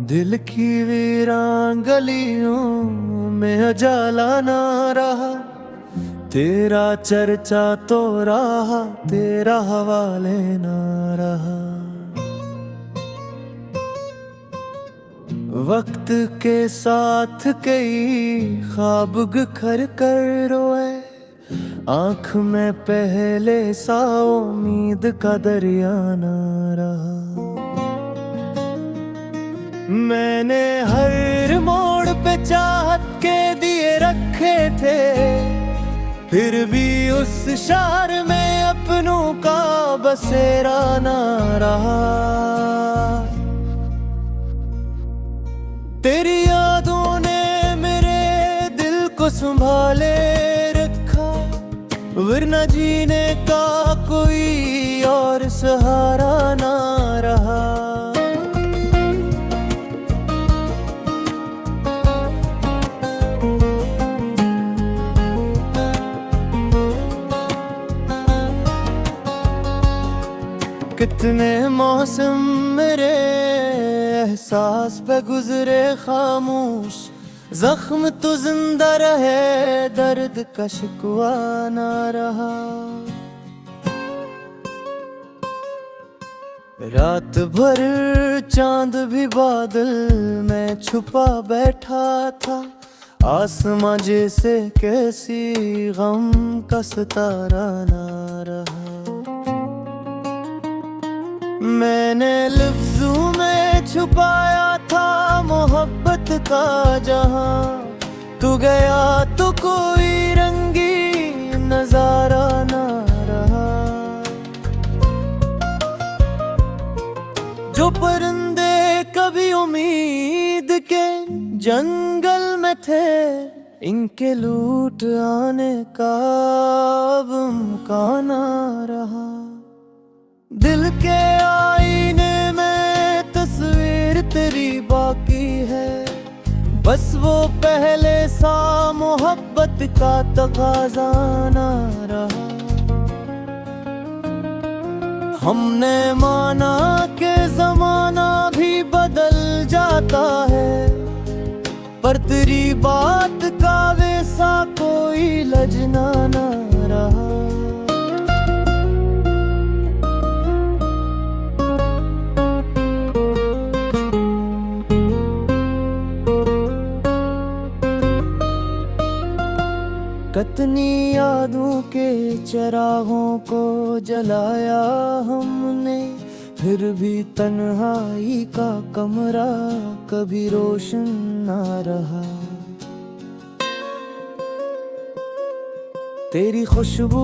दिल की वीरान गलियों में उजाला ना रहा, तेरा चर्चा तो रहा, तेरा हवाले ना रहा। वक्त के साथ कई ख्वाब बिखर कर रोए, आंख में पहले सा उम्मीद का दरिया ना रहा। मैंने हर मोड़ पे चाहत के दिए रखे थे, फिर भी उस शहर में अपनों का बसेरा ना रहा। तेरी यादों ने मेरे दिल को संभाले रखा, वरना जीने का कोई और सहारा ना रहा। कितने मौसम मेरे एहसास पे गुजरे खामोश, जख्म तो जिंदा रहे, दर्द का शिकवा ना रहा। रात भर चांद भी बादल में छुपा बैठा था, आसमां जैसे कैसी गम का सितारा ना रहा। मैंने लफ्जों में छुपाया था मोहब्बत का जहां, तू गया तो कोई रंगीन नजारा ना रहा। जो परिंदे कभी उम्मीद के जंगल में थे, इनके लूट आने का अब इम्कान ना रहा। दिल के आईने में तस्वीर तेरी बाकी है, बस वो पहले सा मोहब्बत का तकाज़ा ना रहा। हमने माना कि जमाना भी बदल जाता है, पर तेरी बात का वैसा कोई लजना ना रहा। कितनी यादों के चिरागों को जलाया हमने, फिर भी तन्हाई का कमरा कभी रोशन ना रहा। तेरी खुशबू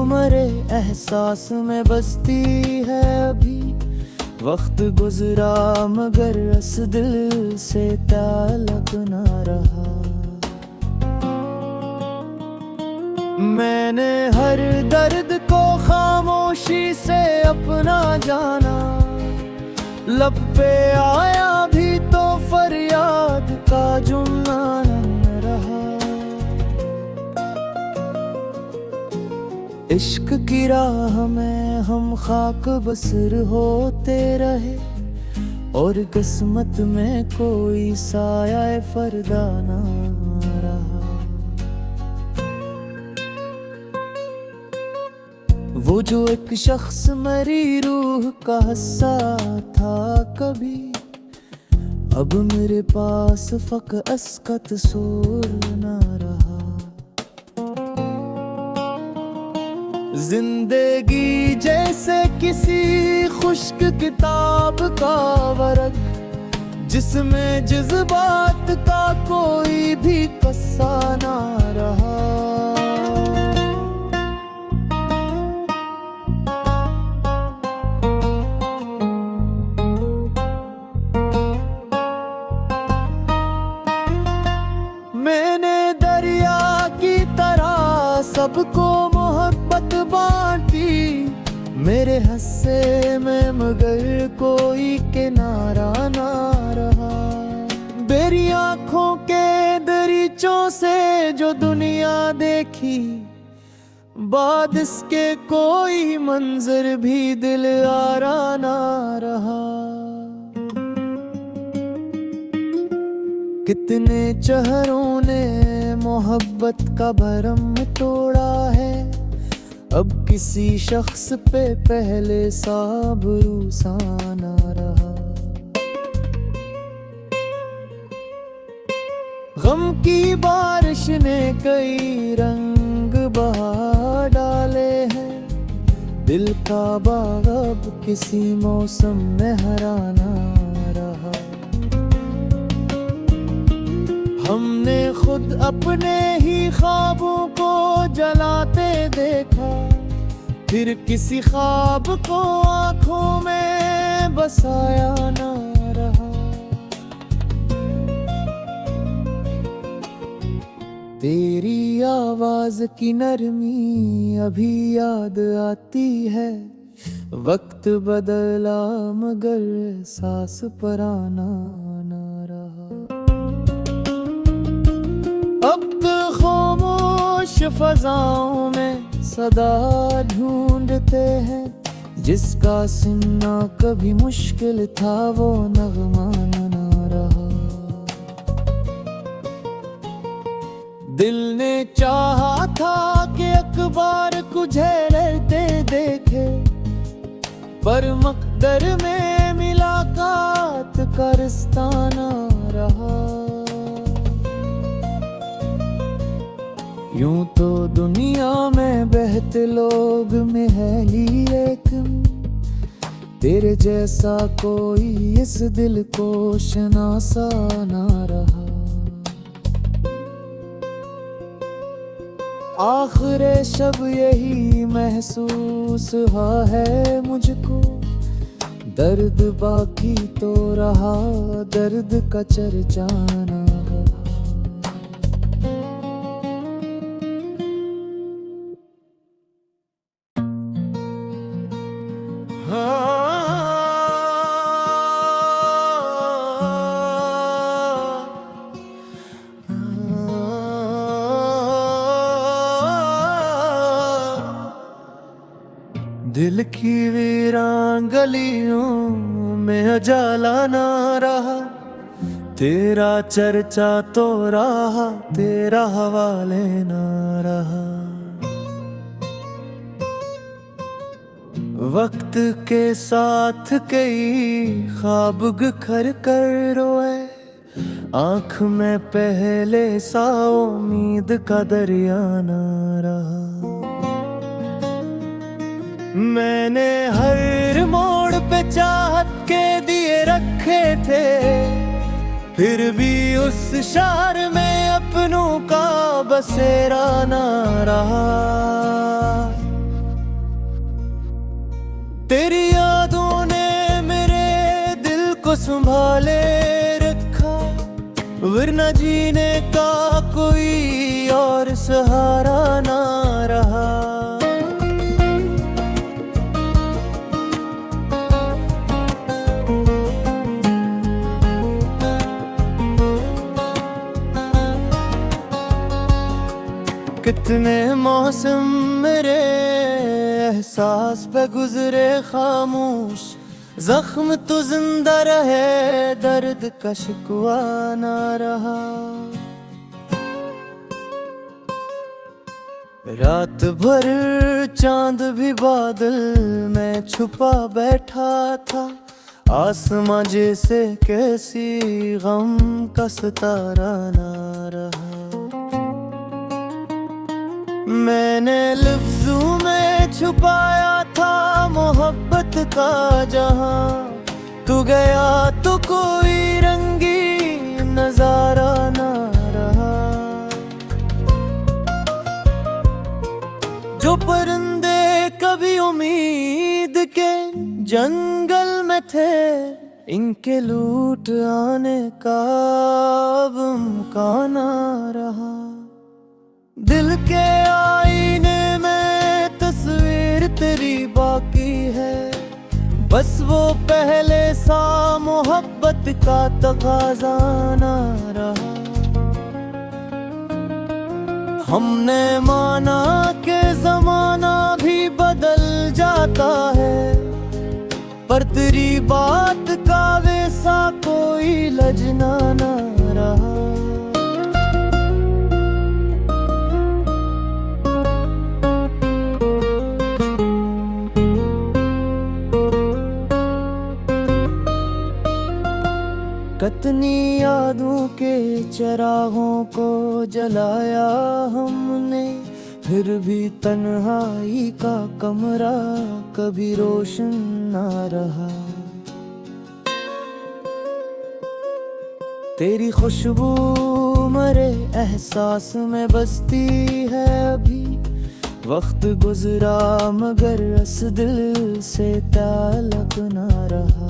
मरे एहसास में बसती है अभी, वक्त गुजरा मगर इस दिल से ताल्लुक ना रहा। मैंने हर दर्द को खामोशी से अपना जाना, लब पे आया भी तो फरियाद का जुम्मा न रहा। इश्क की राह में हम खाक बसर होते रहे, और किस्मत में कोई साया फरदा ना रहा। वो जो एक शख्स मेरी रूह का हिस्सा था कभी, अब मेरे पास फक अस्कत सूर ना रहा। जिंदगी जैसे किसी खुश्क किताब का वर्क, जिसमें जज्बात का कोई भी कस्सा ना रहा। मैंने दरिया की तरह सबको मोहब्बत बांटी, मेरे हिस्से में मगर कोई किनारा ना रहा। मेरी से जो दुनिया देखी, बाद इसके कोई मंजर भी दिल आरा ना रहा। कितने चेहरों ने मोहब्बत का भरम तोड़ा है, अब किसी शख्स पे पहले सा भरोसा ना रहा। गम की बारिश ने कई रंग बहा डाले हैं, दिल का बाग अब किसी मौसम में हरा ना रहा। हमने खुद अपने ही ख्वाबों को जलाते देखा, फिर किसी ख्वाब को आंखों में बसाया ना रहा। तेरी आवाज की नरमी अभी याद आती है, वक्त बदला मगर एहसास पुराना ना रहा। अब तो खामोश फजाओं में सदा ढूंढते हैं, जिसका सुनना कभी मुश्किल था वो नगमा ना रहा। दिल ने चाहा था कि अखबार कुझेलते देखे, पर मकदर में मुलाकात का रिश्ता ना रहा। यूं तो दुनिया में बहते लोग में है ही, लेकिन तेरे जैसा कोई इस दिल को शनासा ना रहा। आखिरे शब यही महसूस हुआ है मुझको, दर्द बाकी तो रहा, दर्द का चर्चा ना। दिल की वीरान गलियों में उजाला ना रहा, तेरा चर्चा तो रहा, तेरा हवाले ना रहा। वक्त के साथ कई ख्वाब बिखर कर रोए, आँख में पहले सा उम्मीद का दरिया ना रहा। मैंने हर मोड़ पे चाहत के दिए रखे थे, फिर भी उस शहर में अपनों का बसेरा ना रहा। तेरी यादों ने मेरे दिल को संभाले रखा, वरना जीने का कोई और सहारा ना रहा। कितने मौसम मेरे एहसास पे गुजरे खामोश, जख्म तो जिंदा रहे, दर्द का शिकवा ना रहा। रात भर चांद भी बादल में छुपा बैठा था, आसमां जैसे कैसी गम का सितारा ना रहा। मैंने लफ्जों में छुपाया था मोहब्बत का जहां, तू गया तो कोई रंगी नजारा ना रहा। जो परिंदे कभी उम्मीद के जंगल में थे, इनके लूट आने का अब इम्कान ना रहा। दिल के आईने में तस्वीर तेरी बाकी है, बस वो पहले सा मोहब्बत का तकाजा ना रहा। हमने माना कि जमाना भी बदल जाता है, पर तेरी बात का वैसा कोई लजना न रहा। कितनी यादों के चिरागों को जलाया हमने, फिर भी तन्हाई का कमरा कभी रोशन ना रहा। तेरी खुशबू मेरे एहसास में बसती है अभी। वक्त गुजरा मगर इस दिल से ताल्लुक ना रहा।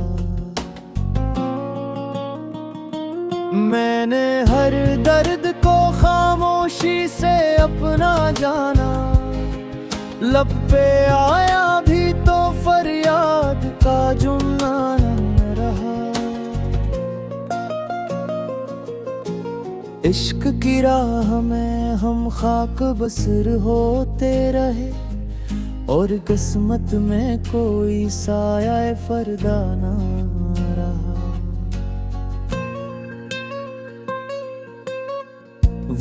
मैंने हर दर्द को खामोशी से अपना जाना, लब पे आया भी तो फरियाद का जुम्मा न रहा। इश्क की राह में हम खाक बसर होते रहे, और किस्मत में कोई साया फरदा ना रहा।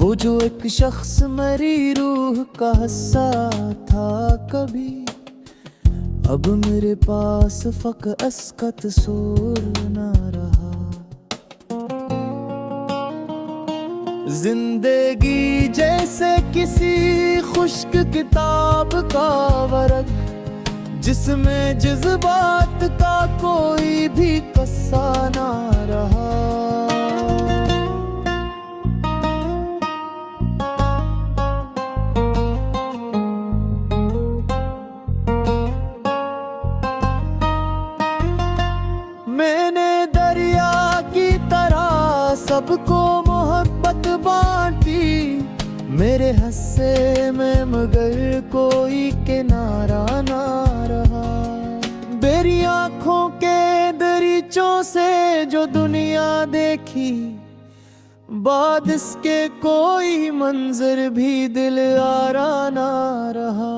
वो जो एक शख्स मेरी रूह का हिस्सा था कभी, अब मेरे पास फक अस्कत सूर ना रहा। जिंदगी जैसे किसी खुश्क किताब का वर्क, जिसमें जज्बात का कोई भी कस्सा ना रहा। मैंने दरिया की तरह सबको मोहब्बत बांटी, मेरे हस्से में मगर कोई किनारा ना रहा। मेरी आँखों के दरीचों से जो दुनिया देखी, बाद इसके कोई मंजर भी दिल आरा ना रहा।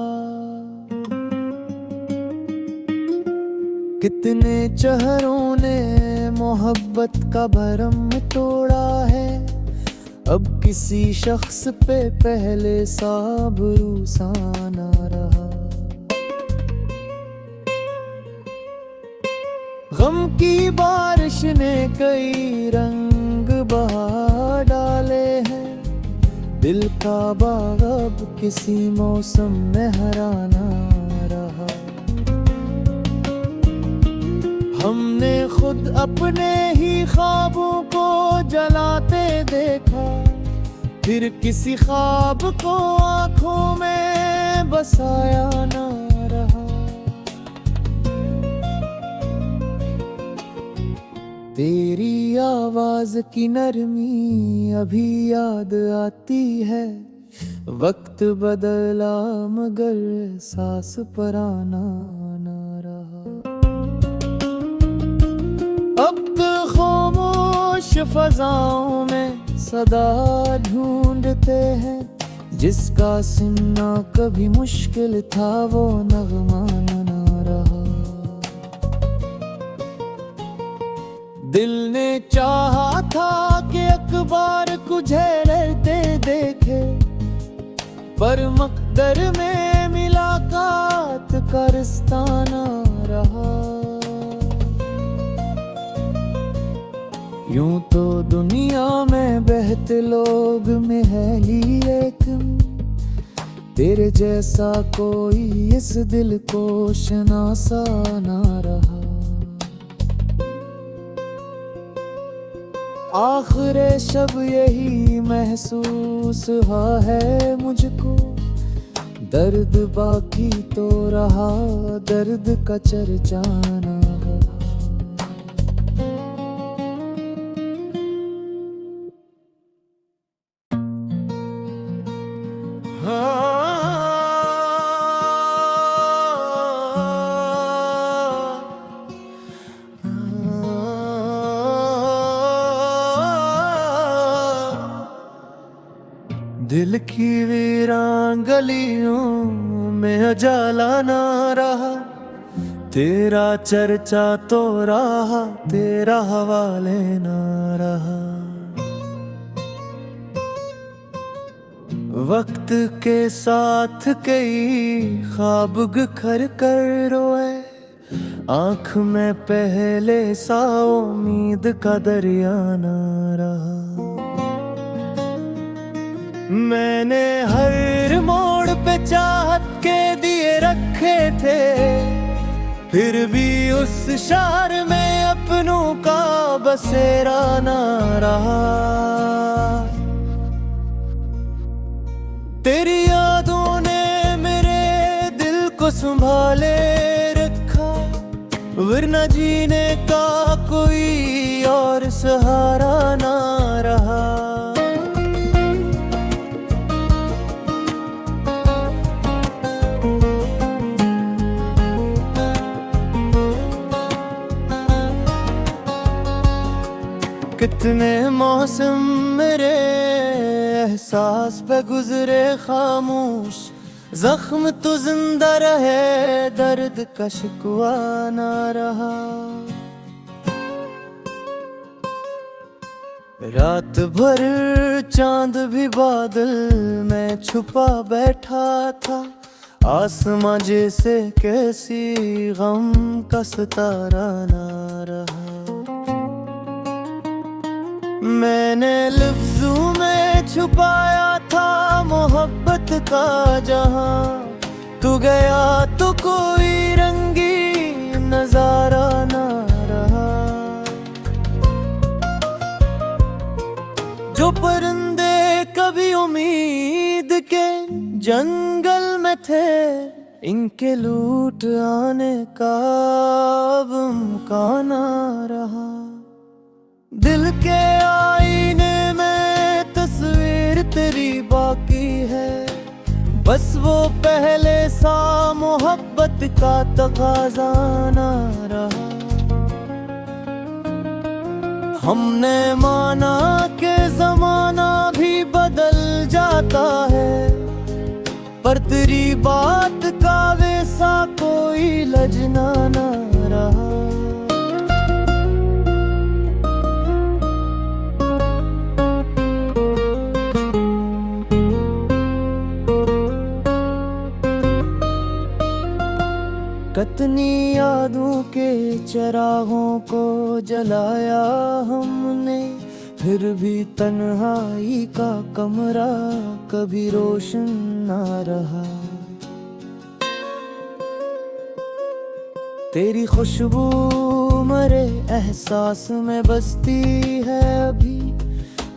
कितने चेहरों ने मोहब्बत का भरम तोड़ा है, अब किसी शख्स पे पहले सा भरोसा ना रहा। गम की बारिश ने कई रंग बहा डाले हैं, दिल का बाग अब किसी मौसम में हरा ना रहा। हमने खुद अपने ही ख्वाबों को जलाते देखा, फिर किसी ख्वाब को आंखों में बसाया ना रहा। तेरी आवाज की नरमी अभी याद आती है, वक्त बदला मगर एहसास पुराना ना रहा। अब तो खामोश फजाओं में सदा ढूंढते हैं, जिसका सुनना कभी मुश्किल था वो नगमा ना रहा। दिल ने चाहा था कि अखबार गुजरते देखे, पर मकदर में मुलाकात का रिश्ता ना रहा। यूं तो दुनिया में बहते लोग में है लेकिन, तेरे जैसा कोई इस दिल को शनासा ना रहा। आखिर शब यही महसूस हुआ है मुझको, दर्द बाकी तो रहा, दर्द का चर्चा ना रहा। दिल की वीरान गलियों में उजाला ना रहा, तेरा चर्चा तो रहा, तेरा हवाले ना रहा। वक्त के साथ कई ख्वाब बिखर कर रोए, आँख में पहले सा उम्मीद का दरिया ना रहा। मैंने हर मोड़ पे चाहत के दिए रखे थे, फिर भी उस शहर में अपनों का बसेरा ना रहा। तेरी यादों ने मेरे दिल को संभाले रखा, वरना जीने का कोई और सहारा ना रहा। कितने मौसम मेरे एहसास पे गुजरे खामोश, जख्म तो जिंदा रहे, दर्द का शिकवा ना रहा। रात भर चांद भी बादल में छुपा बैठा था, आसमां जैसे कैसी गम का सितारा ना रहा। मैंने लफ्जों में छुपाया था मोहब्बत का जहां, तू गया तो कोई रंगी नजारा ना रहा। जो परिंदे कभी उम्मीद के जंगल में थे, इनके लूट आने का अब इम्कान ना रहा। दिल के आईने में तस्वीर तेरी बाकी है, बस वो पहले सा मोहब्बत का तकाज़ा ना रहा। हमने माना कि जमाना भी बदल जाता है, पर तेरी बात का वैसा कोई लजना ना रहा। कितनी यादों के चिरागों को जलाया हमने, फिर भी तन्हाई का कमरा कभी रोशन ना रहा। तेरी खुशबू मरे एहसास में बसती है अभी,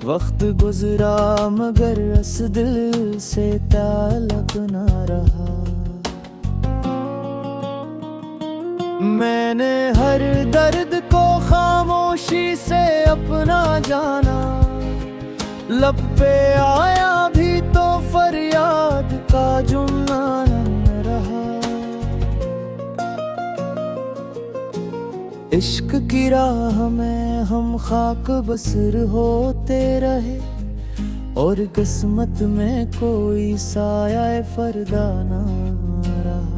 वक्त गुजरा मगर इस दिल से ताल्लुक ना रहा। मैंने हर दर्द को खामोशी से अपना जाना, लब पे आया भी तो फरियाद का जुम्मा न रहा। इश्क की राह में हम खाक बसर होते रहे, और किस्मत में कोई साया फरदा ना रहा।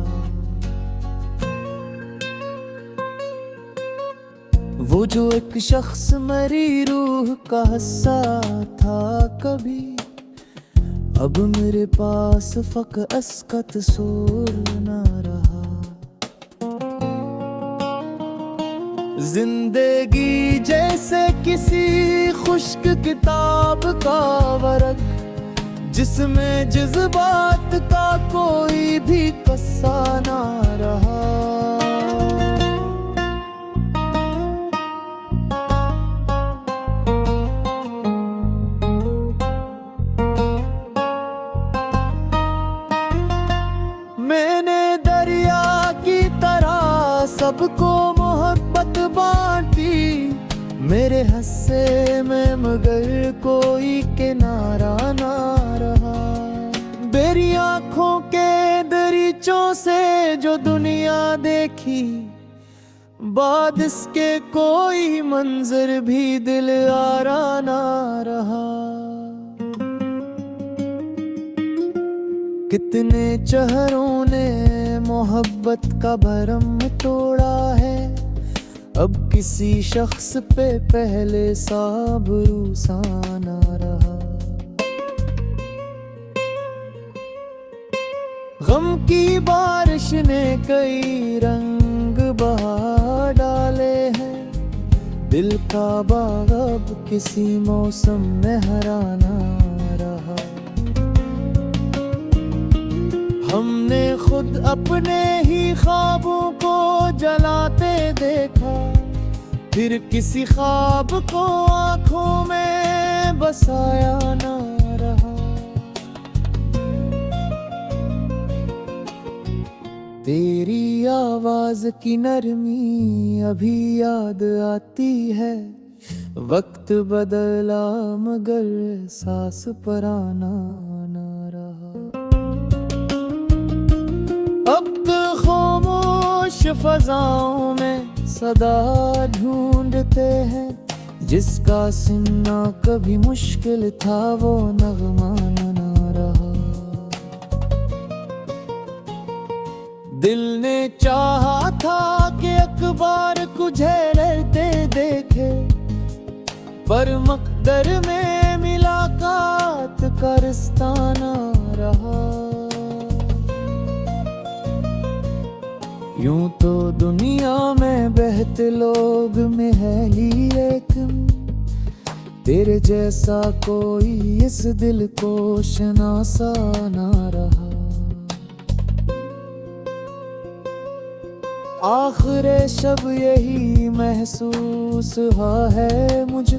वो जो एक शख्स मेरी रूह का हिस्सा था कभी, अब मेरे पास फक अस्कत सोर ना रहा। जिंदगी जैसे किसी खुश्क किताब का वरक, जिसमें जज्बात का कोई भी कस्सा ना रहा। मैंने दरिया की तरह सबको मोहब्बत बांटी, मेरे हस्से में मगर कोई किनारा ना रहा। मेरी आँखों के दरीचों से जो दुनिया देखी, बाद इसके कोई मंजर भी दिल आरा ना रहा। कितने चेहरों ने मोहब्बत का भरम तोड़ा है, अब किसी शख्स पे पहले सा भरोसा ना रहा। गम की बारिश ने कई रंग बहा डाले हैं, दिल का बाग अब किसी मौसम में हरा ना रहा। हमने खुद अपने ही ख्वाबों को जलाते देखा, फिर किसी ख्वाब को आंखों में बसाया ना रहा। तेरी आवाज की नरमी अभी याद आती है, वक्त बदला मगर एहसास पुराना ना रहा। अब तो खामोश फजाओं में सदा ढूंढते हैं, जिसका सुनना कभी मुश्किल था वो नगमा ना रहा। दिल ने चाहा था कि अखबार गुजरते देखे, पर मकदर में मुलाकात का रिश्ता ना रहा। यूं तो दुनिया में बहते लोग महली, लेकिन तेरे जैसा कोई इस दिल को शनासा ना रहा। आखिर शब यही महसूस हुआ है मुझको।